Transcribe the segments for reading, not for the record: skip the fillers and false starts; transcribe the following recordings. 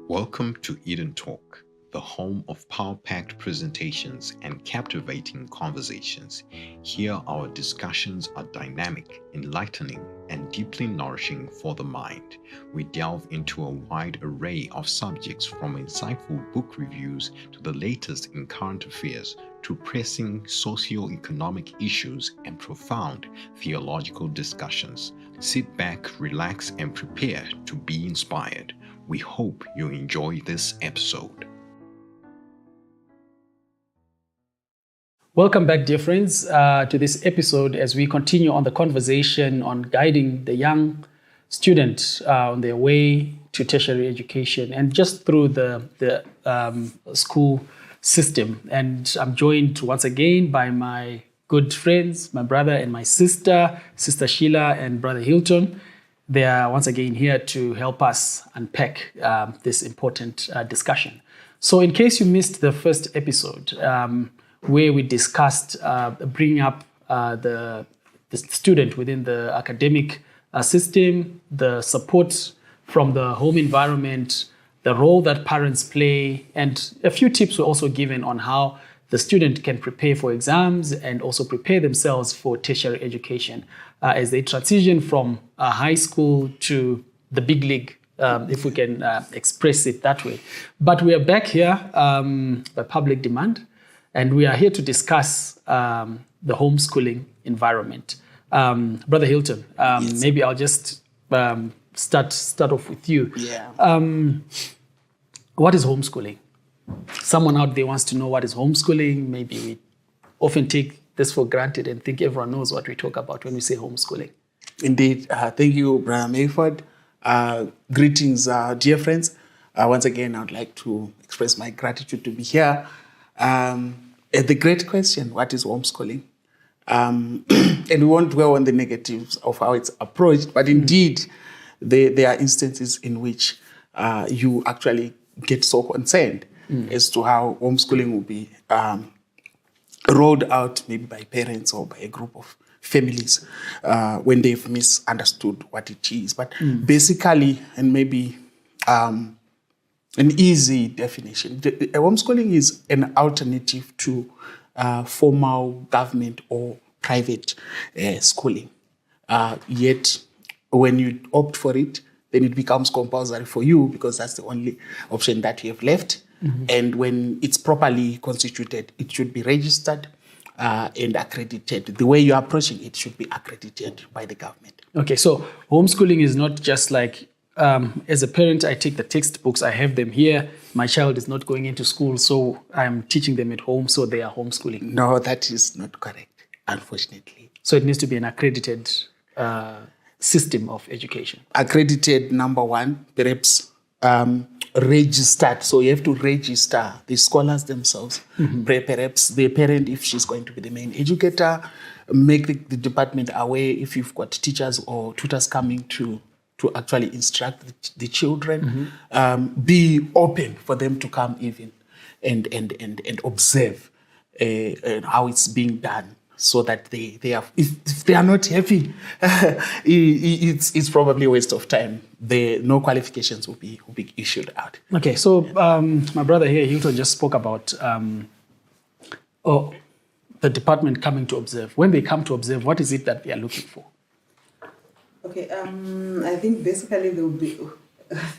Welcome to Eden Talk, the home of power-packed presentations and captivating conversations. Here, our discussions are dynamic, enlightening, and deeply nourishing for the mind. We delve into a wide array of subjects from insightful book reviews to the latest in current affairs to pressing socio-economic issues and profound theological discussions. Sit back, relax, and prepare to be inspired. We hope you enjoy this episode. Welcome back, dear friends, to this episode as we continue on the conversation on guiding the young student on their way to tertiary education and just through the school system. And I'm joined once again by my good friends, my brother and my sister, Sister Sheila and Brother Hilton. They are once again here to help us unpack this important discussion. So in case you missed the first episode where we discussed bringing up the student within the academic system, the support from the home environment, the role that parents play, and a few tips were also given on how the student can prepare for exams and also prepare themselves for tertiary education as they transition from high school to the big league, if we can express it that way. But we are back here by public demand, and we are here to discuss the homeschooling environment. Brother Hilton, yes. Maybe I'll just start off with you. Yeah. What is homeschooling? Someone out there wants to know what is homeschooling. Maybe we often take this for granted and think everyone knows what we talk about when we say homeschooling. Indeed. Thank you, Brother Mayford. Greetings, dear friends. Once again, I would like to express my gratitude to be here. The great question, what is homeschooling? And we won't dwell on the negatives of how it's approached, but indeed, there are instances in which you actually get so concerned as to how homeschooling will be rolled out maybe by parents or by a group of families when they've misunderstood what it is. But basically, and maybe an easy definition, homeschooling is an alternative to formal government or private schooling. Yet, when you opt for it, then it becomes compulsory for you because that's the only option that you have left. Mm-hmm. And when it's properly constituted, it should be registered and accredited. The way you're approaching it should be accredited by the government. Okay, so homeschooling is not just like, as a parent, I take the textbooks, I have them here. My child is not going into school, so I'm teaching them at home, so they are homeschooling. No, that is not correct, unfortunately. So it needs to be an accredited system of education. Accredited, number one, perhaps registered. So you have to register the scholars themselves. Mm-hmm. Perhaps the parent, if she's going to be the main educator, make the department aware if you've got teachers or tutors coming to actually instruct the children. Mm-hmm. Be open for them to come even and observe how it's being done. So that they are, if they are not happy, it's probably a waste of time. No qualifications will be issued out. Okay, so my brother here, Hilton, just spoke about the department coming to observe. When they come to observe, what is it that they are looking for? Okay, I think basically there will be.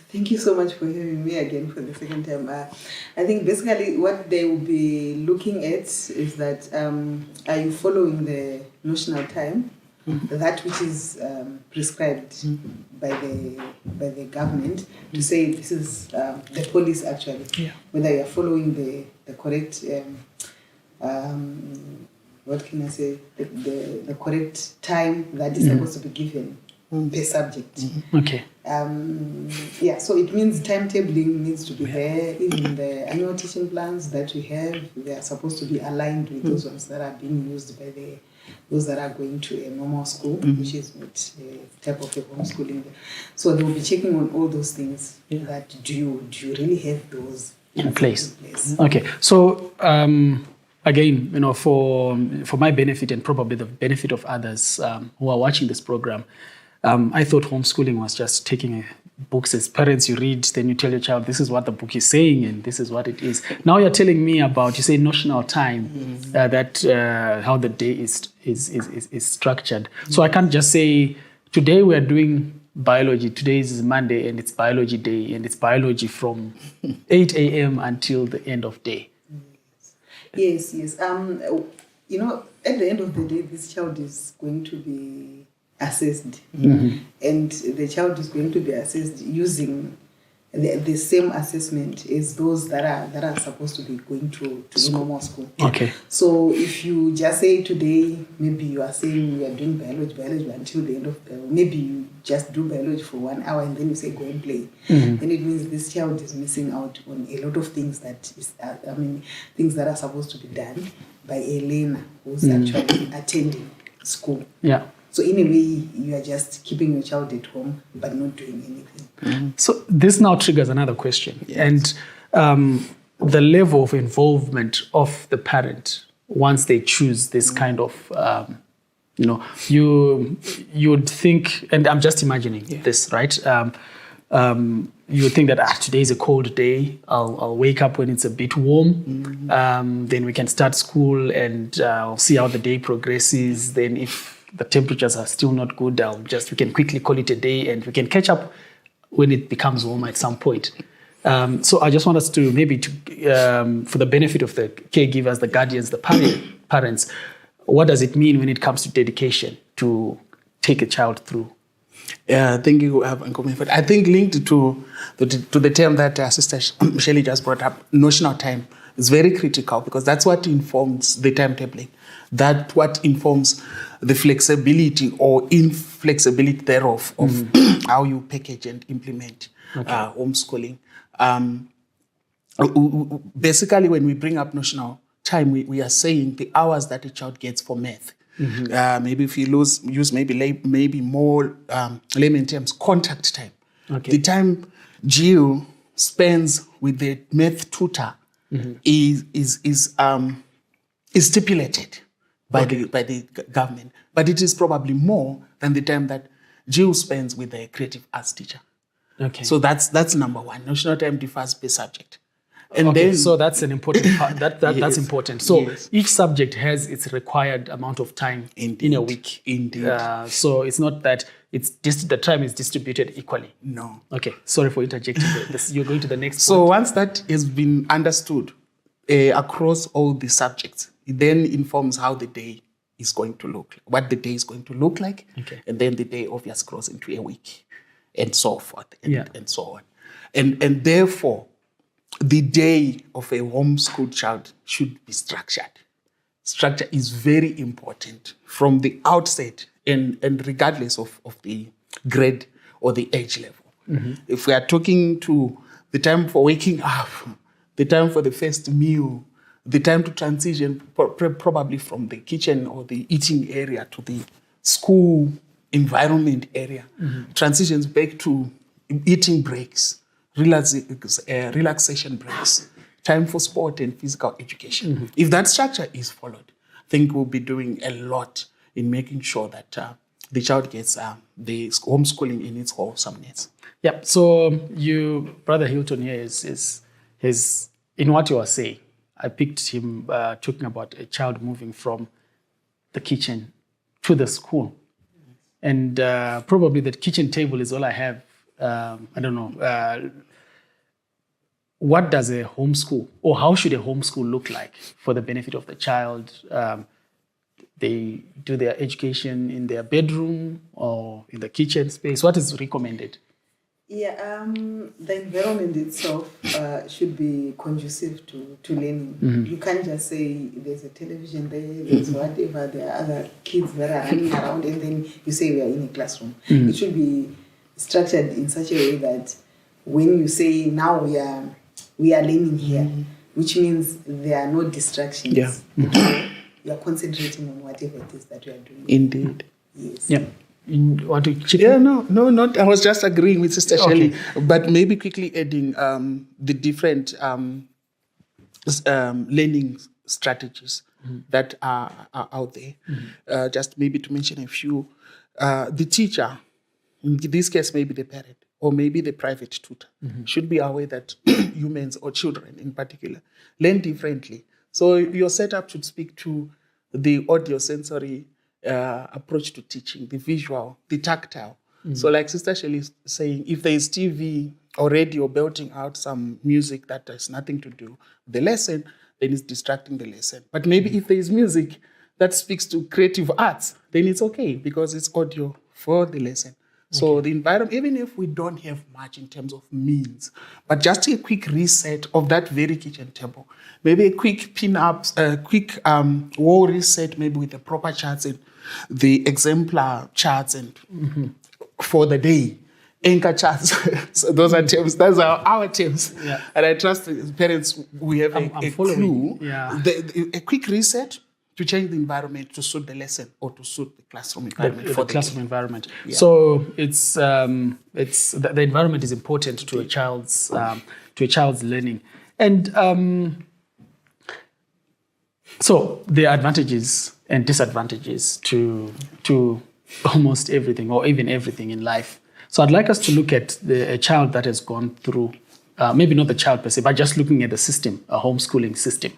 Thank you so much for having me again for the second time. I think basically what they will be looking at is that are you following the notional time, that which is prescribed by the government to say this is the police actually, whether you are following the correct what can I say the correct time that is supposed to be given per subject. Mm-hmm. Okay. So it means timetabling needs to be there. Even the annual teaching plans that we have, they are supposed to be aligned with those ones that are being used by those that are going to a normal school, which is not a type of a homeschooling. So they will be checking on all those things. That do you really have those in place? Okay. So again, for my benefit and probably the benefit of others who are watching this program, I thought homeschooling was just taking books as parents. You read, then you tell your child, this is what the book is saying, and this is what it is. Now you're telling me about, you say notional time, that how the day is structured. So I can't just say, today we are doing biology, today is Monday and it's biology day, and it's biology from 8 a.m. until the end of day. Yes. You know, at the end of the day, this child is going to be assessed, and the child is going to be assessed using the same assessment as those that are supposed to be going to normal school. Okay. So if you just say today, maybe you are saying we are doing biology until the end of the, maybe you just do biology for 1 hour and then you say go and play. Then it means this child is missing out on a lot of things that is, things that are supposed to be done by a learner who's actually attending school. Yeah. So in a way, you are just keeping your child at home but not doing anything. So this now triggers another question. Yes. And the level of involvement of the parent once they choose this kind of, you would think, and I'm just imagining this, right? You would think that today is a cold day. I'll wake up when it's a bit warm. Then we can start school and I'll see how the day progresses. Then if the temperatures are still not good, we can quickly call it a day and we can catch up when it becomes warm at some point. So I just want us to for the benefit of the caregivers, the guardians, the parents, what does it mean when it comes to dedication to take a child through? Yeah, thank you, Uncle. I think linked to the term that Sister Shelley just brought up, notional time, is very critical because that's what informs the timetabling. That's what informs the flexibility or inflexibility thereof of how you package and implement homeschooling. Basically, when we bring up notional time, we are saying the hours that a child gets for math. Maybe if you use maybe more layman terms, contact time. Okay. The time Jill spends with the math tutor is stipulated by the government, but it is probably more than the time that Jill spends with the creative arts teacher. Okay. So that's number one. Notional time differs per subject. And then, so that's an important part. That's important. So each subject has its required amount of time in a week. Indeed. So it's not that it's just the time is distributed equally. No. Okay. Sorry for interjecting. You're going to the next So point. Once that has been understood across all the subjects, it then informs how the day is going to look, what the day is going to look like, and then the day obviously grows into a week, and so forth, and so on. And therefore, the day of a homeschooled child should be structured. Structure is very important from the outset and regardless of the grade or the age level. If we are talking to the time for waking up, the time for the first meal, the time to transition probably from the kitchen or the eating area to the school environment area, transitions back to eating breaks, relaxation breaks, time for sport and physical education. If that structure is followed, I think we'll be doing a lot in making sure that the child gets the homeschooling in its wholesomeness. Yeah. So Brother Hilton here is in what you are saying. I picked him talking about a child moving from the kitchen to the school, and probably the kitchen table is all I have. I don't know. What does a homeschool, or how should a homeschool look like for the benefit of the child? They do their education in their bedroom or in the kitchen space. What is recommended? Yeah, the environment itself should be conducive to learning. You can't just say there's a television there, there's whatever, there are other kids that are running around, and then you say we are in a classroom. It should be structured in such a way that when you say now we are learning here, which means there are no distractions. Yeah. You are concentrating on whatever it is that you are doing. Indeed. Yes. Yeah. You want to chip in? No, not. I was just agreeing with Sister Shelley, but maybe quickly adding the different learning strategies that are out there. Just maybe to mention a few. The teacher in this case, maybe the parent or maybe the private tutor, should be aware that humans or children in particular learn differently. So your setup should speak to the audio sensory approach to teaching, the visual, the tactile. So like Sister Shelley is saying, if there is TV or radio belting out some music that has nothing to do with the lesson, then it's distracting the lesson. But maybe if there is music that speaks to creative arts, then it's okay because it's audio for the lesson. So the environment, even if we don't have much in terms of means, but just a quick reset of that very kitchen table, maybe a quick pin-ups, a quick wall reset, maybe with the proper charts and the exemplar charts and for the day, anchor charts. So those are terms. Those are our terms. Yeah. And I trust the parents, we have a clue. Yeah. A quick reset to change the environment to suit the lesson or to suit the classroom environment for the classroom day. environment. Yeah. So it's the environment is important to a child's learning, and so there are advantages and disadvantages to almost everything or even everything in life. So I'd like us to look at a child that has gone through. Maybe not the child per se, but just looking at the system, a homeschooling system.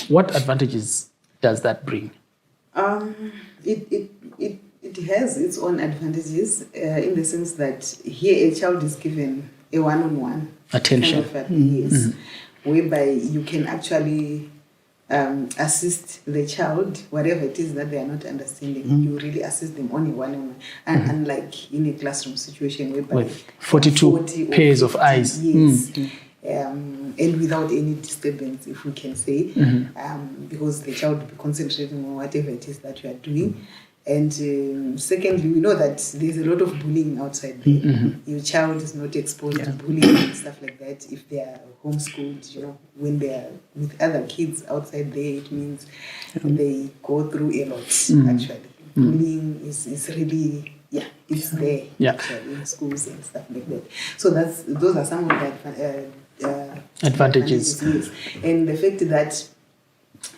What advantages does that bring? It has its own advantages in the sense that here a child is given a one-on-one attention, yes, whereby you can actually assist the child, whatever it is that they are not understanding. You really assist them on a one-on-one, and unlike in a classroom situation whereby with 42 pairs of eyes. Yes. And without any disturbance, if we can say, because the child will be concentrating on whatever it is that you are doing. And secondly, we know that there's a lot of bullying outside there. Your child is not exposed to bullying and stuff like that. If they are homeschooled, when they are with other kids outside there, it means they go through a lot, actually. Bullying is really... it's there actually in schools and stuff like that. So those are some of the advantages. Yes. And the fact that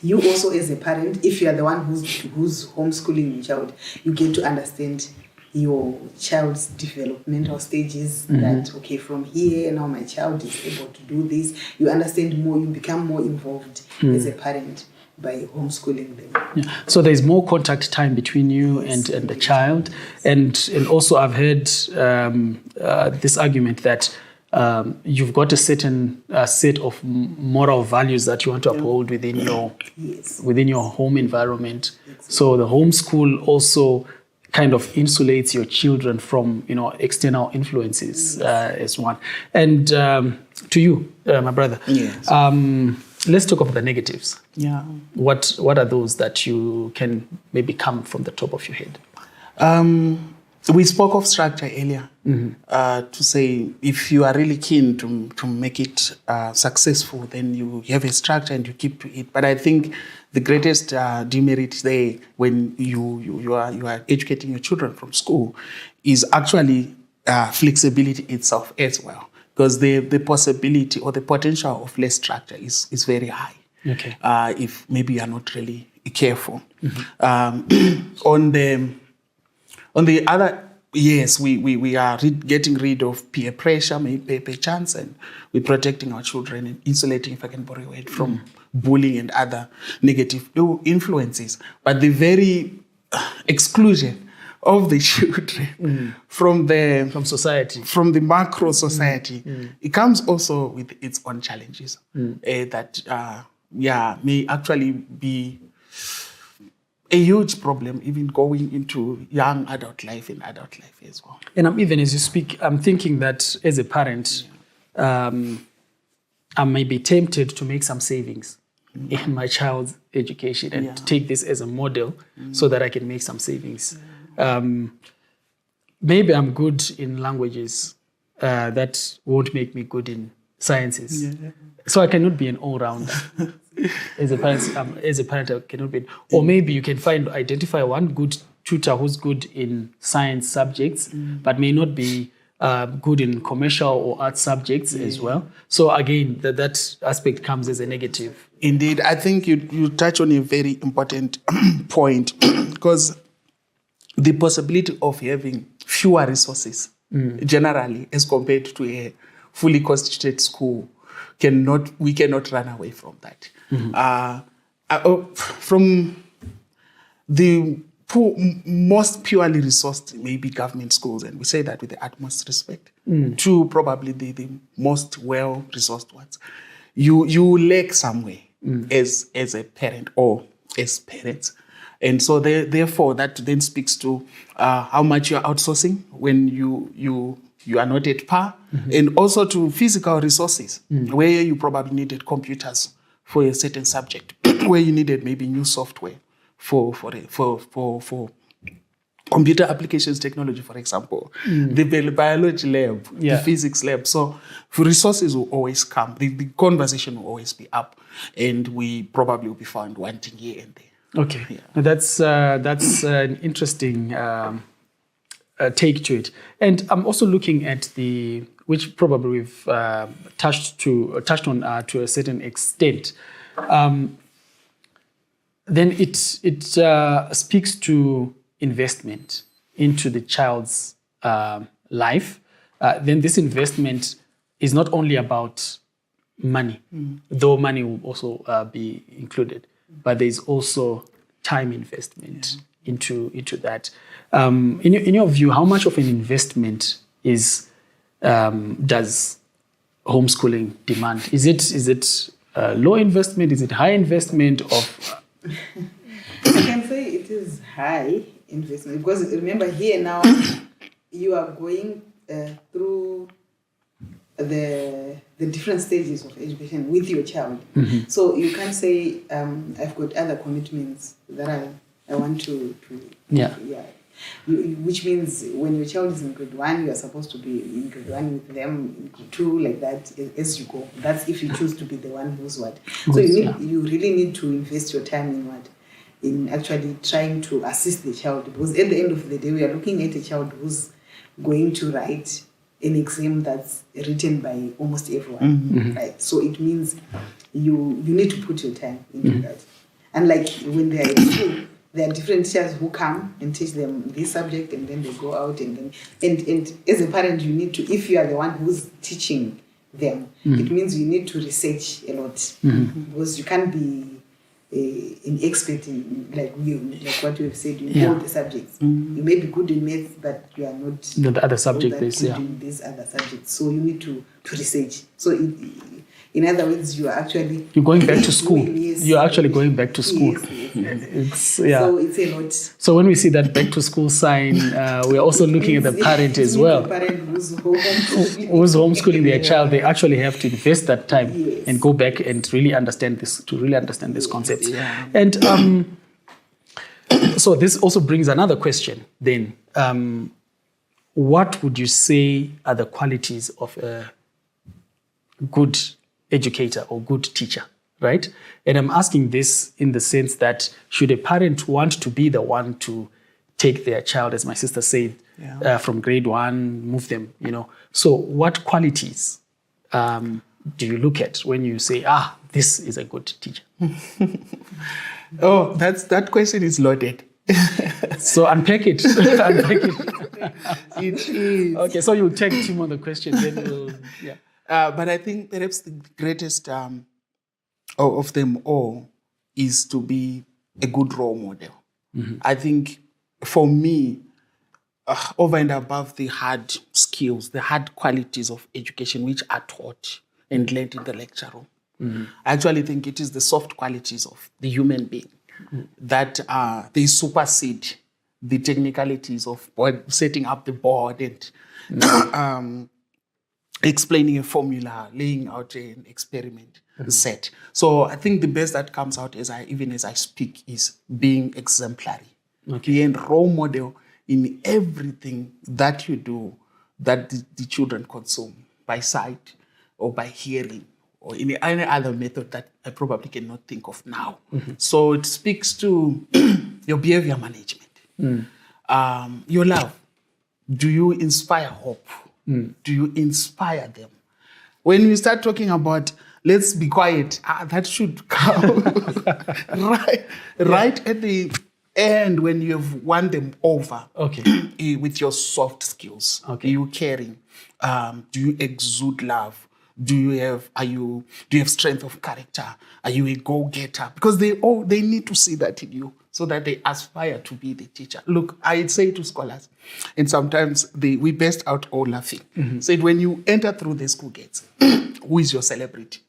you also as a parent, if you are the one who's homeschooling your child, you get to understand your child's developmental stages, that okay, from here now my child is able to do this. You understand more, you become more involved as a parent by homeschooling them. Yeah. So there's more contact time between you and the child. And also I've heard this argument that you've got a certain set of moral values that you want to uphold within your home environment. Exactly. So the homeschool also kind of insulates your children from external influences as one. And to you, my brother, let's talk about the negatives. Yeah. What are those that you can maybe come from the top of your head? We spoke of structure earlier to say if you are really keen to make it successful, then you have a structure and you keep to it. But I think the greatest demerit there when you are educating your children from school is actually flexibility itself as well. Because the possibility or the potential of less structure is very high. Okay. If maybe you are not really careful. On the other, yes, we are getting rid of peer pressure, maybe per chance, and we're protecting our children and insulating, if I can borrow it, from bullying and other negative influences. But the very exclusion of the children from society, from the macro society, it comes also with its own challenges that may actually be a huge problem, even going into young adult life and adult life as well. And even as you speak, I'm thinking that as a parent, I may be tempted to make some savings in my child's education and take this as a model so that I can make some savings. Maybe I'm good in languages that won't make me good in sciences. So I cannot be an all-rounder. As a parent, I cannot be. Or maybe you can identify one good tutor who's good in science subjects, but may not be good in commercial or art subjects as well. So again, that aspect comes as a negative. Indeed, I think you touch on a very important point because the possibility of having fewer resources generally as compared to a fully constituted school. We cannot run away from that. From the most purely resourced, maybe government schools, and we say that with the utmost respect, to probably the most well-resourced ones, you lack somewhere as a parent or as parents. And so therefore that then speaks to how much you're outsourcing when you are not at par, and also to physical resources where you probably needed computers for a certain subject, where you needed maybe new software for computer applications technology, for example, the biology lab, the physics lab. So resources will always come. The conversation will always be up, and we probably will be found wanting here and there. Okay, that's an interesting take to it. And I'm also looking at which probably we've touched on to a certain extent. Then it speaks to investment into the child's life. Then this investment is not only about money, though money will also be included, but there's also time investment into that. In your view, how much of an investment does homeschooling demand? Is it low investment? Is it high investment? I can say it is high investment, because remember here now you are going through the different stages of education with your child. So you can't say I've got other commitments that I want to which means when your child is in grade 1, you are supposed to be in grade 1 with them, in grade 2, like that, as you go. That's if you choose to be the one who's what. So you really need to invest your time in what? In actually trying to assist the child, because at the end of the day, we are looking at a child who's going to write an exam that's written by almost everyone, right? So it means you need to put your time into that. And like when they are in school, there are different teachers who come and teach them this subject, and then they go out and as a parent, you need to, if you are the one who's teaching them, it means you need to research a lot, because you can't be an expert in like what you have said in all the subjects. You may be good in maths, but you are not the other subject good in these other subjects. So you need to research. So in other words, you're going back to school. You're actually going back to school. Yes. So it's a lot. So when we see that back to school sign, we're also looking at the parent as well. The parent who's homeschooling. Who's homeschooling their child. They actually have to invest that time and go back and really understand this concept. And so this also brings another question then. What would you say are the qualities of a good educator or good teacher, right? And I'm asking this in the sense that should a parent want to be the one to take their child, as my sister said, from grade 1, move them, So what qualities do you look at when you say, this is a good teacher? That question is loaded. So unpack it. It is. Okay, so you'll take Tim on the question, then we'll, but I think perhaps the greatest of them all is to be a good role model. I think for me, over and above the hard skills, the hard qualities of education which are taught and learned in the lecture room, I actually think it is the soft qualities of the human being that they supersede the technicalities of setting up the board and explaining a formula, laying out an experiment set. So I think the best that comes out as I speak is being exemplary. Be a role model in everything that you do, that the children consume by sight or by hearing or in any other method that I probably cannot think of now. So it speaks to your behavior management, your love. Do you inspire hope? Do you inspire them? When we start talking about let's be quiet, that should come right at the and when you have won them over, Okay. with your soft skills, Okay. are you caring? Do you exude love? Do you have strength of character? Are you a go-getter? Because they need to see that in you so that they aspire to be the teacher. Look, I say to scholars, and sometimes we burst out all laughing. Said, when you enter through the school gates, who is your celebrity?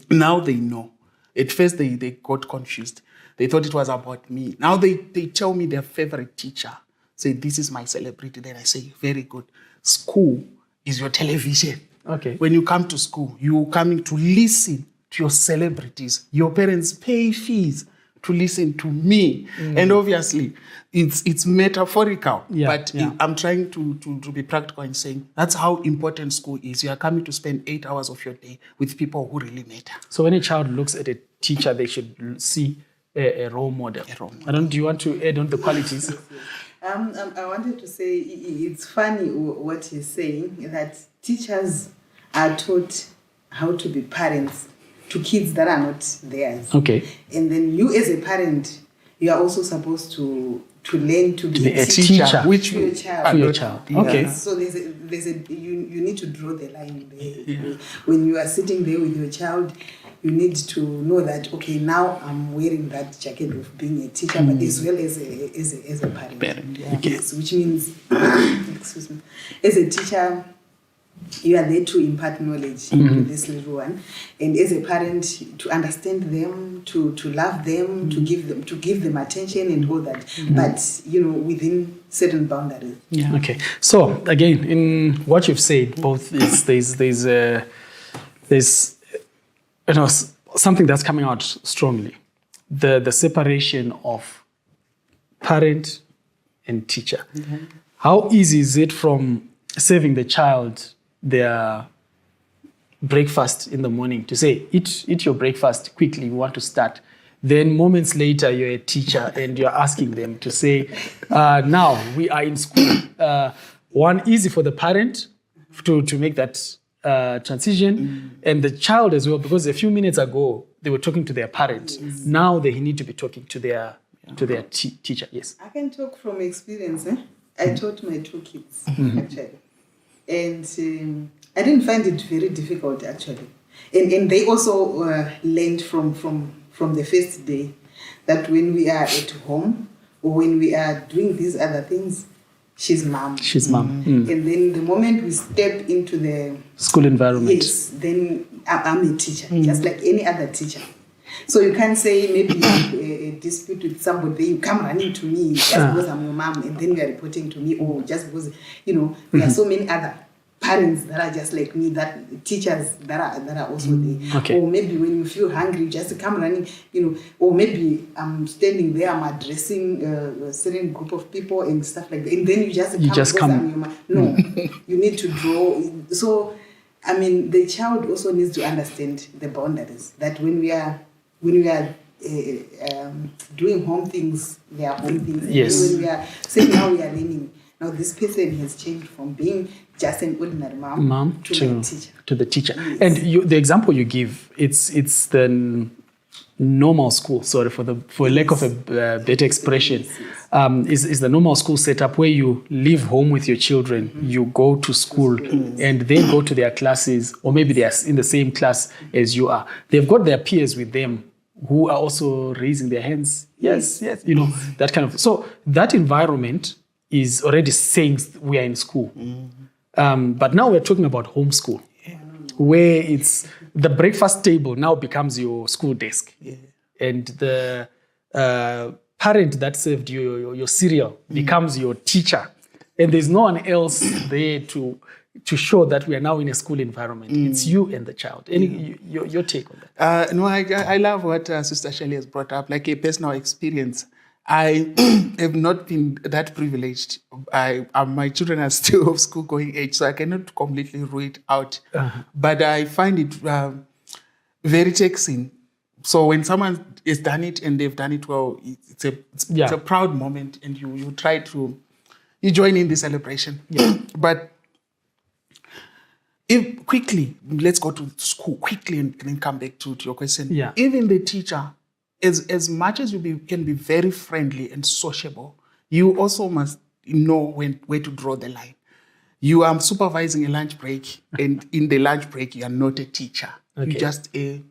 Now they know. At first they got confused. They thought it was about me. Now they tell me their favorite teacher. Say, this is my celebrity. Then I say, very good. School is your television. Okay. When you come to school, you're coming to listen to your celebrities. Your parents pay fees to listen to me. And obviously, it's metaphorical. But I'm trying to be practical in saying that's how important school is. You are coming to spend 8 hours of your day with people who really matter. So when a child looks at a teacher, they should see a role model. Do you want to add on the qualities? I wanted to say it's funny what he's saying, that teachers are taught how to be parents to kids that are not theirs. Okay. And then you as a parent, you are also supposed to learn to be a teacher, which to your child. To your child. Yeah. Okay. So you need to draw the line there. When you are sitting there with your child, you need to know that, okay, now I'm wearing that jacket of being a teacher, but as well as a parent. Yes, which means, excuse me, as a teacher, you are there to impart knowledge to this little one, and as a parent, to understand them, to love them, to give them attention and all that. But within certain boundaries. Yeah. Okay. So again, in what you've said, both is there's something that's coming out strongly, the separation of parent and teacher. How easy is it from serving the child their breakfast in the morning to say, eat your breakfast quickly, we want to start. Then moments later, you're a teacher and you're asking them to say, now we are in school. One, easy for the parent to make that transition, and the child as well, because a few minutes ago they were talking to their parent. Now they need to be talking to their teacher. Yes, I can talk from experience. I taught my 2 kids actually, and I didn't find it very difficult actually, and they also learned from the first day that when we are at home or when we are doing these other things, she's mom. And then the moment we step into the school environment, yes, then I'm a teacher, just like any other teacher. So you can't say maybe you have a dispute with somebody, you come running to me just because I'm your mom, and then you are reporting to me, or just because, there are so many other parents that are just like me, that teachers that are also there. Okay. Or maybe when you feel hungry, just come running, or maybe I'm standing there, I'm addressing a certain group of people and stuff like that, and then you just come. I'm your mom. No, you need to draw. So, I mean, the child also needs to understand the boundaries, that when we are doing home things, they are home things. Yes. When we are saying now we are learning, now this person has changed from being just an ordinary mom to the teacher. To the teacher. Yes. And the example you give, it's the normal school. Sorry for lack of a better expression. Is the normal school setup where you leave home with your children, you go to school, and they go to their classes, or maybe they are in the same class as you are. They've got their peers with them who are also raising their hands. Yes. That kind of. So that environment is already saying we are in school. But now we're talking about homeschool, where it's the breakfast table now becomes your school desk. And the parent that served you your cereal becomes your teacher. And there's no one else there to show that we are now in a school environment. It's you and the child. Your take on that? No, I love what Sister Shelley has brought up, like a personal experience. I have not been that privileged. My children are still of school-going age, so I cannot completely rule it out. But I find it very taxing. So when someone has done it and they've done it well, it's a proud moment, and you try to join in the celebration. But quickly, let's go to school quickly and then come back to your question. Even the teacher as much as can be very friendly and sociable, you also must know where to draw the line. You are supervising a lunch break, and in the lunch break, you are not a teacher. Okay. You're just a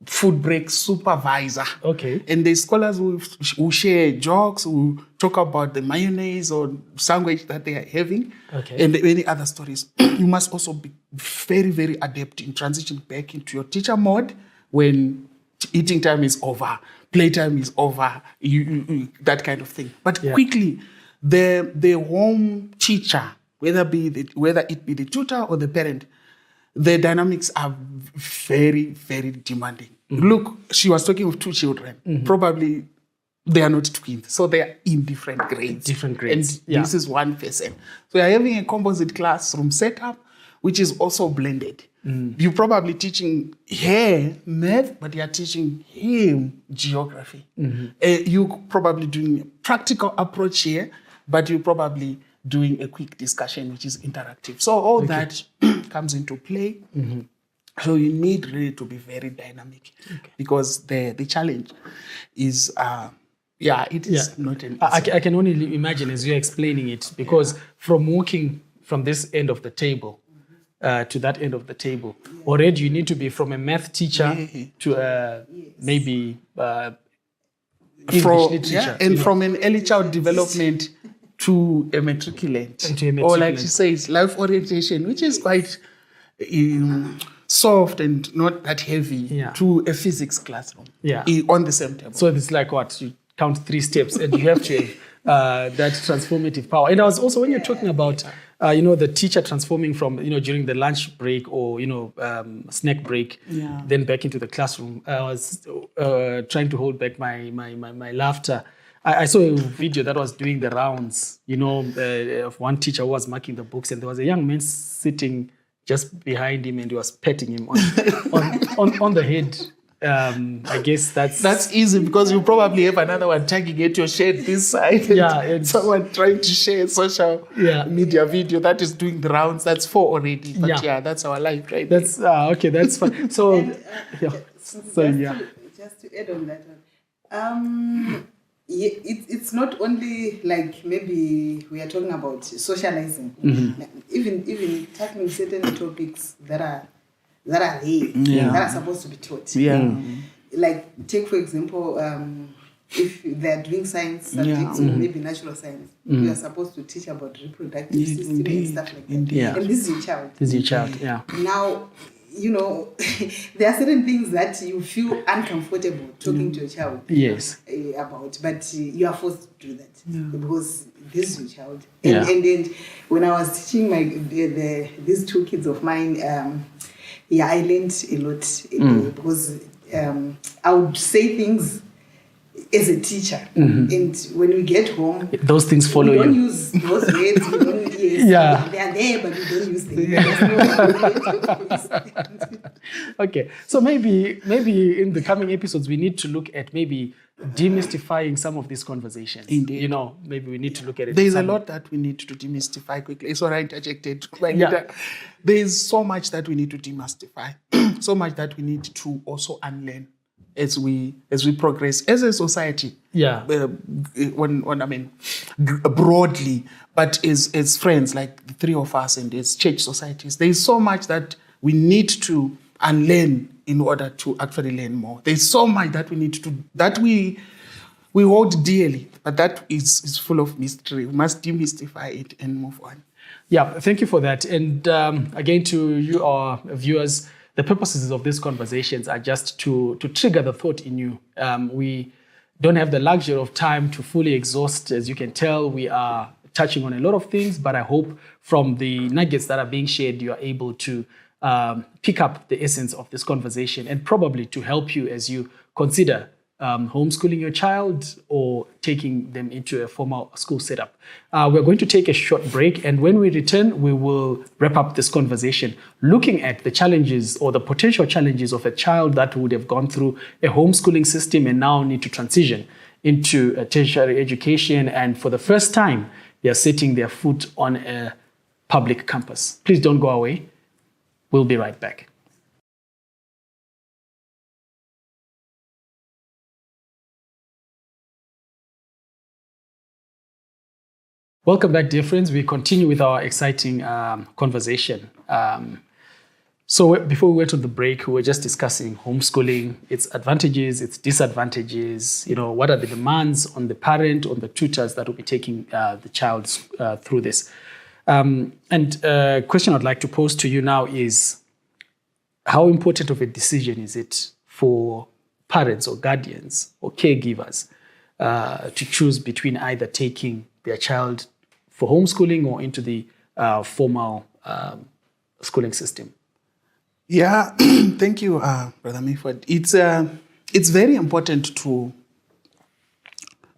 food break supervisor. Okay. And the scholars who share jokes, who talk about the mayonnaise or sandwich that they are having, Okay. and many other stories. You must also be very, very adept in transitioning back into your teacher mode when eating time is over, playtime is over, that kind of thing. But quickly, the home teacher, whether it be the tutor or the parent, the dynamics are very, very demanding. Look, she was talking with two children. Probably they are not twins, so they are in different grades. And this is one person. So you're having a composite classroom setup, which is also blended. You're probably teaching her math, but you're teaching him geography. You're probably doing a practical approach here, but you're probably doing a quick discussion, which is interactive. So all that comes into play. So you need really to be very dynamic because the challenge is, it is not an easy. I can only imagine as you're explaining it, because from walking from this end of the table to that end of the table, already you need to be from a math teacher to maybe English literature. And from an early child development to a matriculant. Or like she says, life orientation, which is quite soft and not that heavy, to a physics classroom on the same table. So it's like what? You count 3 steps and you have to have that transformative power. And I was also, when you're talking about, the teacher transforming from, during the lunch break or, snack break, then back into the classroom, I was trying to hold back my laughter. I saw a video that was doing the rounds, of one teacher who was marking the books, and there was a young man sitting just behind him, and he was patting him on the head. I guess that's easy because you probably have another one tagging at your shed this side. And someone trying to share a social media video that is doing the rounds. That's 4 already. But that's our life, right? That's okay. That's fine. So just to add on that one. It's not only like maybe we are talking about socializing, even tackling certain topics that are there, that are supposed to be taught. Like take for example, if they're doing science subjects or maybe natural science, you are supposed to teach about reproductive system and stuff like that. And this is your child. Now, there are certain things that you feel uncomfortable talking to a child about, but you are forced to do that because this is your child. And when I was teaching these 2 kids of mine, I learned a lot because I would say things as a teacher, and when we get home, those things follow you. We don't use those words. We don't. They are there, but we don't use them. Okay, so maybe in the coming episodes we need to look at maybe demystifying some of these conversations. Indeed. Maybe we need to look at it. There's a lot that we need to demystify quickly. Sorry, I interjected. There's so much that we need to demystify, so much that we need to also unlearn as we progress as a society. Broadly, but as friends, like the 3 of us, and as church societies, there's so much that we need to unlearn in order to actually learn more. There's so much that we need to do, that we hold dearly, but that is full of mystery. We must demystify it and move on. Yeah, thank you for that. And again, to you, our viewers, the purposes of these conversations are just to trigger the thought in you. We don't have the luxury of time to fully exhaust. As you can tell, we are touching on a lot of things, but I hope from the nuggets that are being shared, you are able to pick up the essence of this conversation and probably to help you as you consider homeschooling your child or taking them into a formal school setup. We're going to take a short break, and when we return, we will wrap up this conversation looking at the challenges or the potential challenges of a child that would have gone through a homeschooling system and now need to transition into a tertiary education, and for the first time, they are setting their foot on a public campus. Please don't go away. We'll be right back. Welcome back, dear friends. We continue with our exciting conversation. So before we went on the break, we were just discussing homeschooling, its advantages, its disadvantages. What are the demands on the parent, on the tutors that will be taking the child through this. And a question I'd like to pose to you now is, how important of a decision is it for parents or guardians or caregivers to choose between either taking their child for homeschooling or into the formal schooling system? Yeah, thank you, Brother Mayford. It's very important to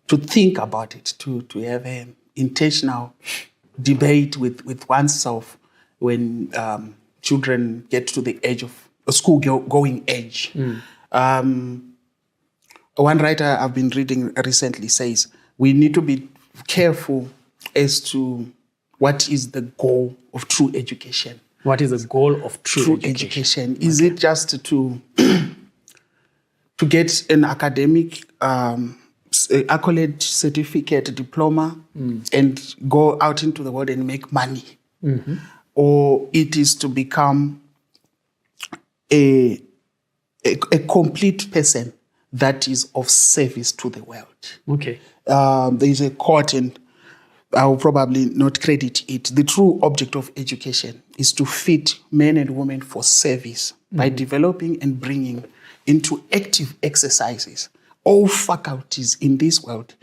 think about it, to have an intentional debate with oneself when children get to the age of a school-going age. One writer I've been reading recently says we need to be careful as to what is the goal of true education. What is the goal of true education? Is it just to get an academic accolade, certificate, diploma, and go out into the world and make money? Mm-hmm. Or it is to become a complete person that is of service to the world? Okay. There is a quote, and I will probably not credit it. The true object of education is to fit men and women for service by developing and bringing into active exercises all faculties in this world,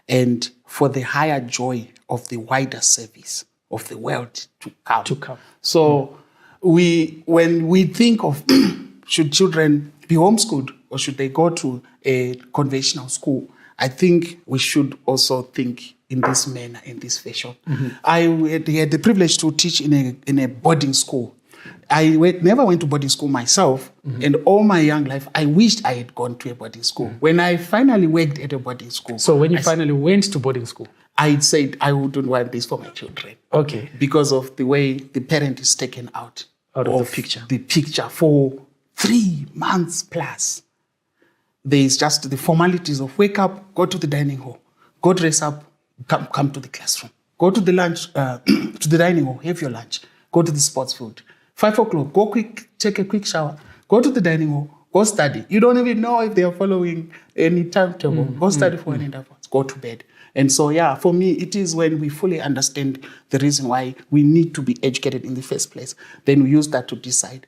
and for the higher joy of the wider service of the world to come. So when we think of should children be homeschooled or should they go to a conventional school, I think we should also think in this manner, in this fashion. Mm-hmm. I had the privilege to teach in a boarding school. I never went to boarding school myself, and all my young life, I wished I had gone to a boarding school. When I finally worked at a boarding school. So when you finally went to boarding school? I said, I wouldn't want this for my children. Okay. Because of the way the parent is taken out of the picture. The picture for 3 months plus. There is just the formalities of wake up, go to the dining hall, go dress up, come to the classroom, go to the lunch, to the dining hall, have your lunch, go to the sports field. 5 o'clock, go quick, take a quick shower, go to the dining hall, go study. You don't even know if they are following any timetable. Go study for 1.5 hours, go to bed. And so, for me, it is when we fully understand the reason why we need to be educated in the first place, then we use that to decide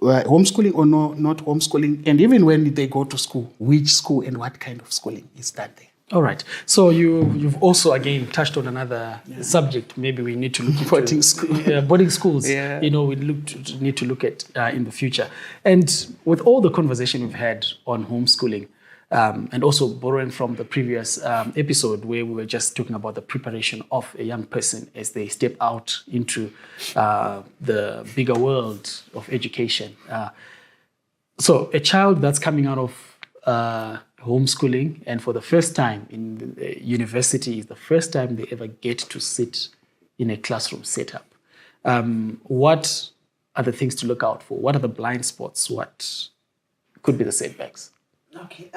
homeschooling or not homeschooling, and even when they go to school, which school and what kind of schooling is that there. All right. So you've also again touched on another subject. Maybe we need to look into boarding school. Boarding schools. Yeah. We need to look at in the future. And with all the conversation we've had on homeschooling, and also borrowing from the previous episode where we were just talking about the preparation of a young person as they step out into the bigger world of education. So a child that's coming out of homeschooling and for the first time in the university is the first time they ever get to sit in a classroom setup. What are the things to look out for? What are the blind spots? What could be the setbacks? Okay,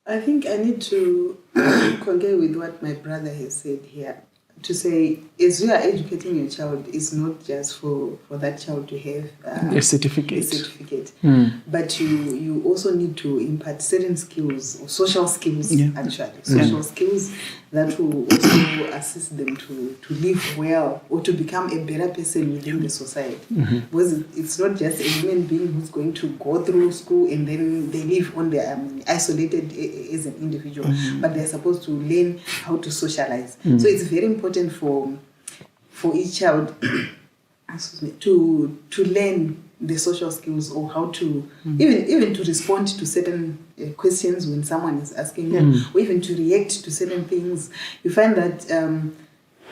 I think I need to concur with what my brother has said here. To say, as you are educating your child, it's not just for that child to have a certificate. But you also need to impart certain skills, or social skills, actually. Social skills that will also assist them to live well or to become a better person within the society. Because it's not just a human being who's going to go through school and then they live on their isolated as an individual, but they're supposed to learn how to socialize. So it's very important for each child to learn the social skills, or how to even to respond to certain questions when someone is asking them, or even to react to certain things. You find that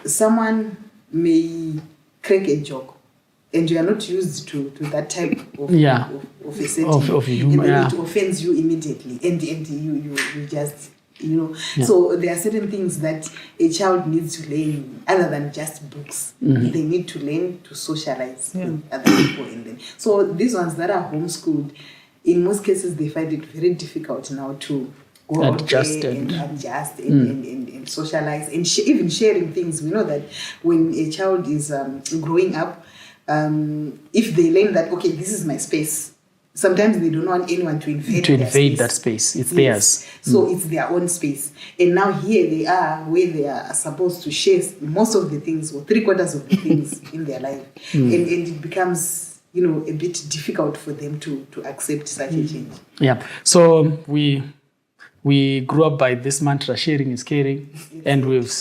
someone may crack a joke and you are not used to that type of a setting, of humor, and it offends you immediately, and you just So there are certain things that a child needs to learn other than just books. They need to learn to socialize with other people in them. So these ones that are homeschooled, in most cases they find it very difficult now to go out Adjust there and adjust and socialize and even sharing things. We know that when a child is growing up, if they learn that, okay, this is my space, sometimes they don't want anyone to invade their space. That space. It's Yes. theirs. So it's their own space. And now here they are where they are supposed to share most of the things or 3/4 of the things in their life. And it becomes, a bit difficult for them to accept such a change. Yeah. So we grew up by this mantra, sharing is caring, and we've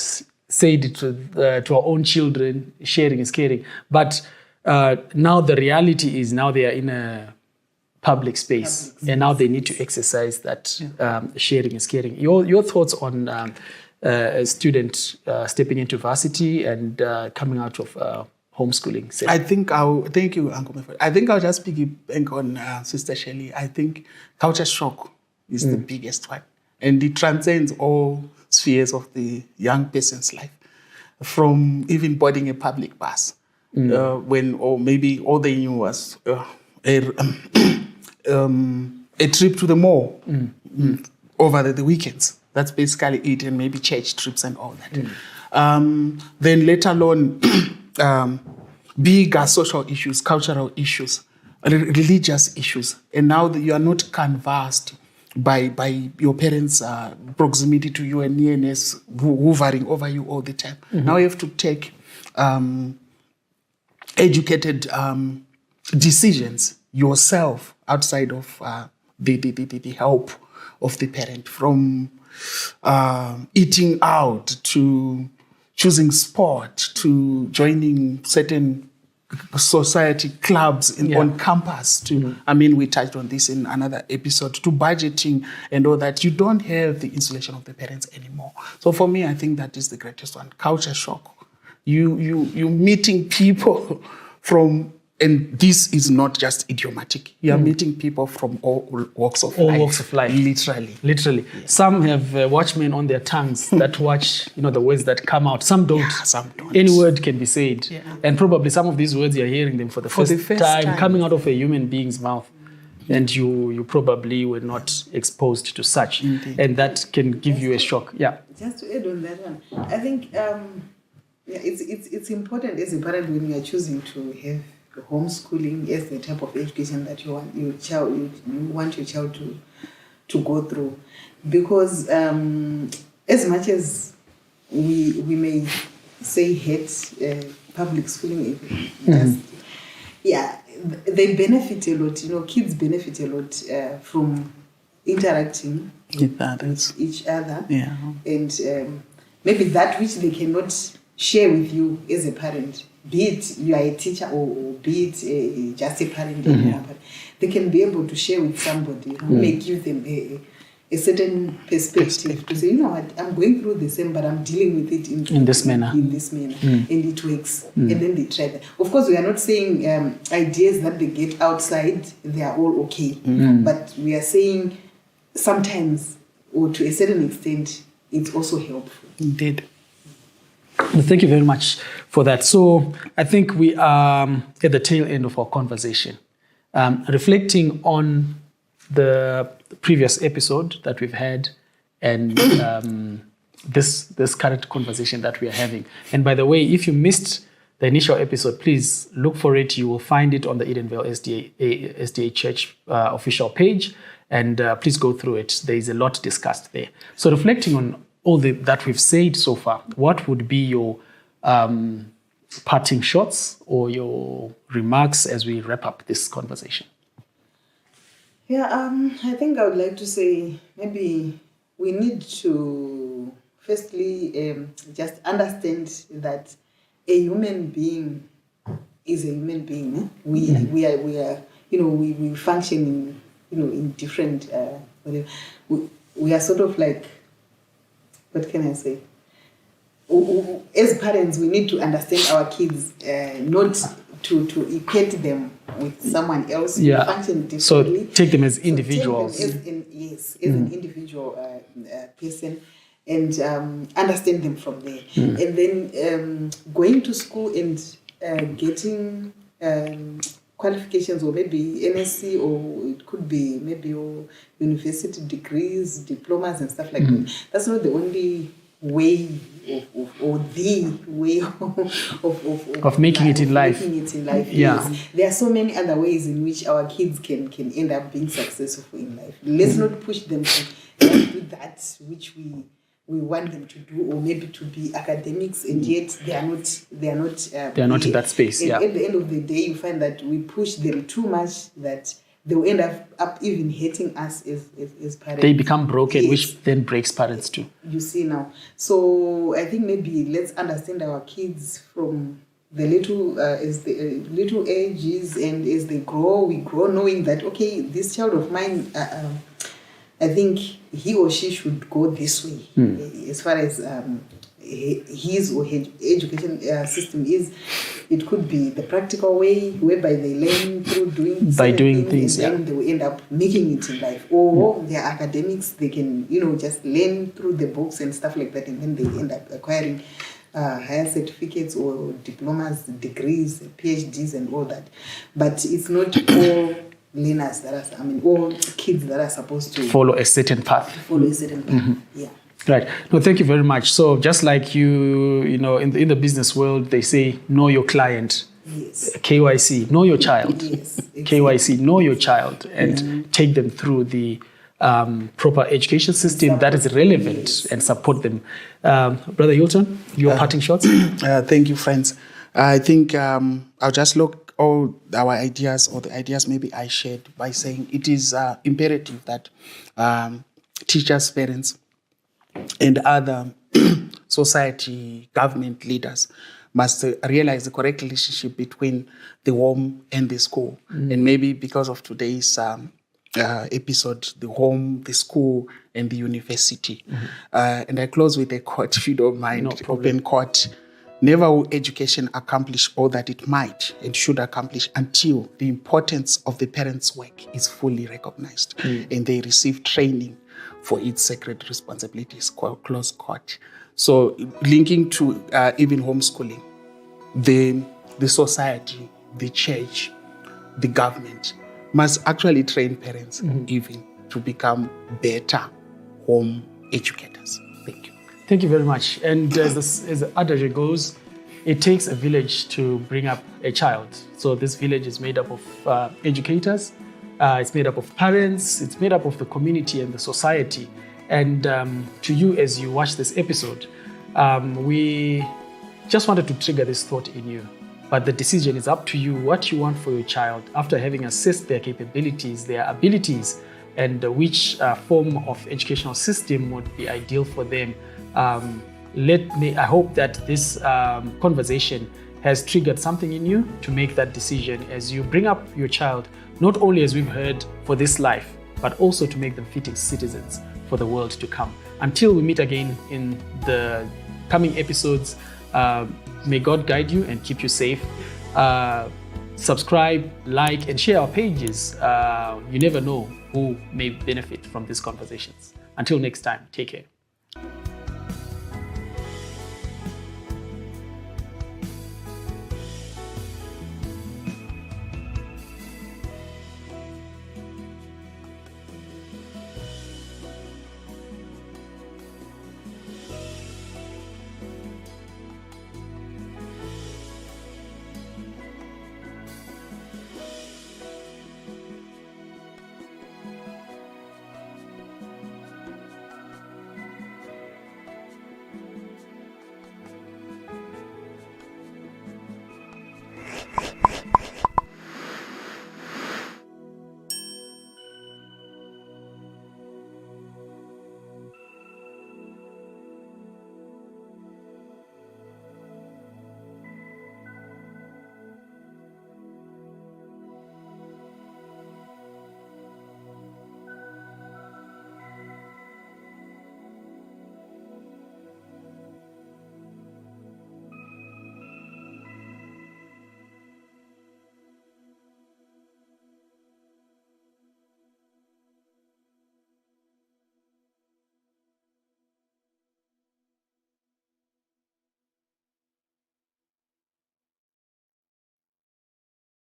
said it to our own children, sharing is caring. But now the reality is now they are in a public space, and now they need to exercise that sharing is caring. Your thoughts on a student stepping into varsity and coming out of homeschooling setting? I think thank you, Uncle Mefod. I think I'll just piggyback on Sister Shelley. I think culture shock is the biggest one, and it transcends all spheres of the young person's life, from even boarding a public bus, or maybe all they knew was a trip to the mall over the weekends. That's basically it, and maybe church trips and all that. Then let alone bigger social issues, cultural issues, religious issues. And now that you are not canvassed by your parents' proximity to you and nearness hovering over you all the time. Now you have to take educated decisions yourself outside of the help of the parent, from eating out to choosing sport to joining certain society clubs on campus we touched on this in another episode, to budgeting and all that. You don't have the insulation of the parents anymore. So for me, I think that is the greatest one. Culture shock. You meeting people from, and this is not just idiomatic. You are meeting people from all walks of life. All walks of life. Literally. Yeah. Some have watchmen on their tongues that watch, the words that come out. Some don't. Some don't. Any word can be said. Yeah. And probably some of these words, you're hearing them for the first time coming out of a human being's mouth. And you probably were not exposed to such. Indeed. And that can give you a shock. Yeah. Just to add on that one, I think it's important as a parent when you are choosing to have homeschooling as the type of education that you want your child to go through, because as much as we may say hate public schooling, they benefit a lot. Kids benefit a lot from interacting with each other, and maybe that which they cannot share with you as a parent, be it you are a teacher or be it just a parent, they can be able to share with somebody who may give them a certain perspective to say, you know what, I'm going through the same, but I'm dealing with it in this manner. And it works. And then they try that. Of course, we are not saying ideas that they get outside, they are all okay. But we are saying sometimes, or to a certain extent, it's also helpful. Indeed. Thank you very much for that. So I think we are at the tail end of our conversation, reflecting on the previous episode that we've had and this current conversation that we are having. And by the way, if you missed the initial episode, please look for it. You will find it on the Edenvale SDA Church official page, and please go through it. There is a lot discussed there. So reflecting on all that we've said so far, what would be your parting shots or your remarks as we wrap up this conversation? Yeah, I think I would like to say maybe we need to firstly just understand that a human being is a human being. We are we function in different we are sort of like, what can I say? As parents, we need to understand our kids, not to equate them with someone else. We function differently. So take them as individuals. Take them as an individual person, and understand them from there. And then going to school and getting qualifications, or maybe NSC, or it could be maybe your university degrees, diplomas and stuff like that. That's not the only way or the way of making it in life. Making it in life. Yeah. Yes. There are so many other ways in which our kids can end up being successful in life. Let's not push them to do that which we want them to do, or maybe to be academics, and yet they are not in that space. And yeah. at the end of the day, you find that we push them too much, that they will end up even hating us as parents. They become broken, yes. which then breaks parents too. You see now. So I think maybe let's understand our kids from the little as the little ages, and as they grow, we grow knowing that, okay, this child of mine, I think he or she should go this way. As far as his or her education system is, it could be the practical way, whereby they learn through doing things, and then they will end up making it in life. Or their academics, they can just learn through the books and stuff like that, and then they end up acquiring higher certificates or diplomas, degrees, PhDs, and all that. But it's not all learners all kids that are supposed to follow a certain path. Yeah. Right. No, thank you very much. So just like in the business world, they say, know your client. Yes. KYC, know your child. Yes. Exactly. KYC, know your child, and take them through the proper education system that is relevant, and support them. Brother Hilton, your parting shots? Thank you, friends. I think I'll just look all our ideas, or the ideas maybe I shared, by saying it is imperative that teachers, parents, and other society, government leaders must realize the correct relationship between the home and the school. And maybe because of today's episode, the home, the school, and the university. And I close with a quote, if you don't mind. No problem. Open quote. Never will education accomplish all that it might and should accomplish until the importance of the parents' work is fully recognized and they receive training for its sacred responsibilities, close quote. So linking to even homeschooling, the society, the church, the government must actually train parents even to become better home educators. Thank you. Thank you very much. And as the adage goes, it takes a village to bring up a child. So this village is made up of educators, it's made up of parents, it's made up of the community and the society. And to you, as you watch this episode, we just wanted to trigger this thought in you. But the decision is up to you, what you want for your child after having assessed their capabilities, their abilities, and which form of educational system would be ideal for them. I hope that this conversation has triggered something in you to make that decision as you bring up your child, not only, as we've heard, for this life, but also to make them fitting citizens for the world to come. Until we meet again in the coming episodes, may God guide you and keep you safe. Subscribe, like, and share our pages. You never know who may benefit from these conversations. Until next time, take care.